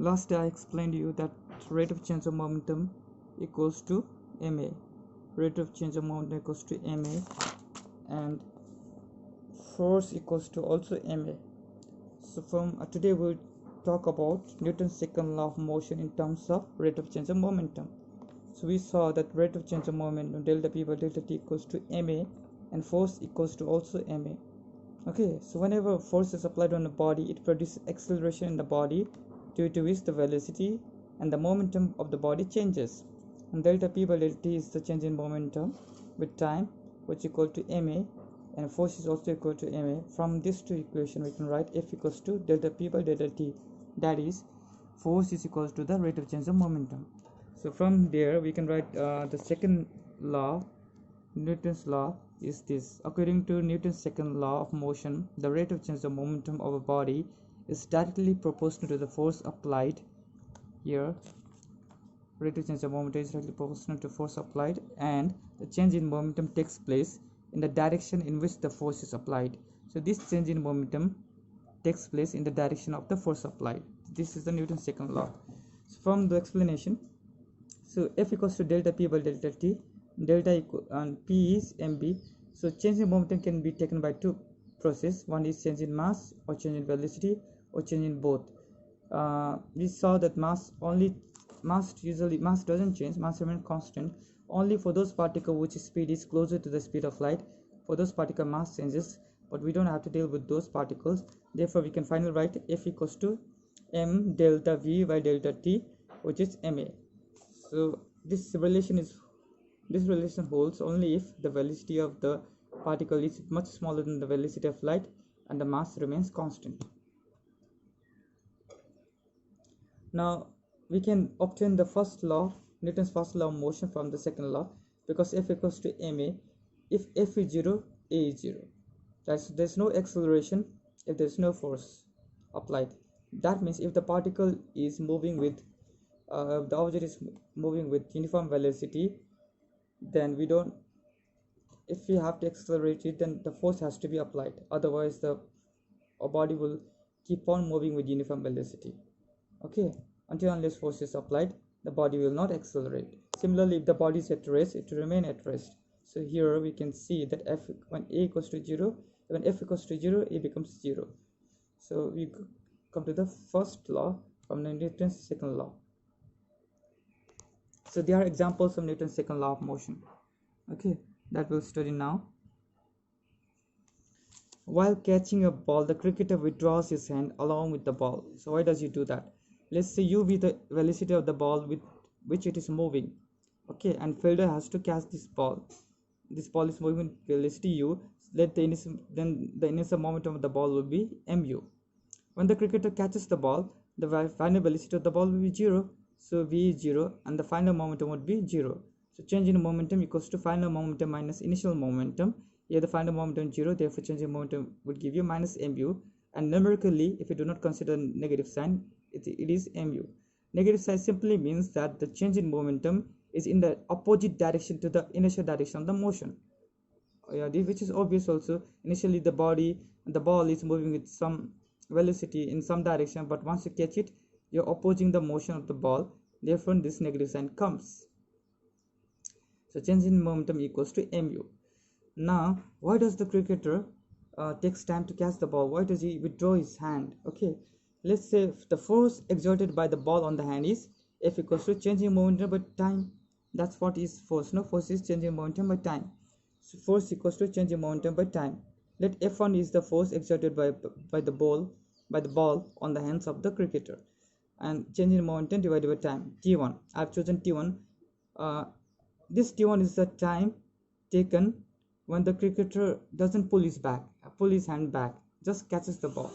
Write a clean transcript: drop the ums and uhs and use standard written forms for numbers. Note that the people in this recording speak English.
Last day I explained to you that rate of change of momentum equals to ma. Rate of change of momentum equals to ma, and force equals to also ma. So from today we'll talk about Newton's second law of motion in terms of rate of change of momentum. So we saw that rate of change of momentum delta p by delta t equals to ma, and force equals to also ma. Okay, so whenever force is applied on a body, it produces acceleration in the body, due to which the velocity and the momentum of the body changes. And delta p by delta t is the change in momentum with time, which is equal to ma, and force is also equal to ma. From these two equations, we can write F equals to delta p by delta t. That is, force is equal to the rate of change of momentum. So from there, we can write the second law, Newton's law, is this. According to Newton's second law of motion, the rate of change of momentum of a body is directly proportional to the force applied. Here, rate of change of momentum is directly proportional to force applied, and the change in momentum takes place in the direction in which the force is applied. So this change in momentum takes place in the direction of the force applied. This is the Newton's second law. So from the explanation, so F equals to delta p by delta t, delta equal and p is mb. So change in momentum can be taken by two processes. One is change in mass, or change in velocity, or change in both. We saw that mass doesn't change, mass remains constant only for those particles which speed is closer to the speed of light. For those particle mass changes, but we don't have to deal with those particles. Therefore we can finally write F equals to m delta v by delta t, which is ma. So this relation holds only if the velocity of the particle is much smaller than the velocity of light and the mass remains constant. Now we can obtain the first law, Newton's first law of motion, from the second law, because F equals to ma if F is 0, a is 0. There's no acceleration if there's no force applied. That means if the particle is moving with the object is moving with uniform velocity, then if we have to accelerate it, then the force has to be applied. Otherwise the body will keep on moving with uniform velocity. Okay, unless force is applied, the body will not accelerate. Similarly, if the body is at rest, it will remain at rest. So here we can see that when a equals to 0, when F equals to 0, a becomes 0. So we come to the first law from Newton's second law. So there are examples of Newton's second law of motion, okay, that we'll study now. While catching a ball, the cricketer withdraws his hand along with the ball. So why does he do that? Let's say u be the velocity of the ball with which it is moving, okay, and fielder has to catch this ball. This ball is moving with velocity u. Then the initial momentum of the ball will be mu. When the cricketer catches the ball, the final velocity of the ball will be 0. So v is 0, and the final momentum would be 0. So change in momentum equals to final momentum minus initial momentum. Here the final momentum is 0, therefore change in momentum would give you minus mu. And numerically, if you do not consider negative sign, it is mu. Negative sign simply means that the change in momentum is in the opposite direction to the initial direction of the motion. Which is obvious also. Initially the ball is moving with some velocity in some direction, but once you catch it, you're opposing the motion of the ball. Therefore this negative sign comes. So change in momentum equals to mu. Now why does the cricketer takes time to catch the ball? Why does he withdraw his hand? Okay, let's say the force exerted by the ball on the hand is F equals to change in momentum by time. That's what is force. No, force is change in momentum by time. So force equals to change in momentum by time. Let F1 is the force exerted by the ball on the hands of the cricketer, and change in momentum divided by time, T1. I've chosen T1. This T1 is the time taken when the cricketer doesn't pull his hand back, just catches the ball.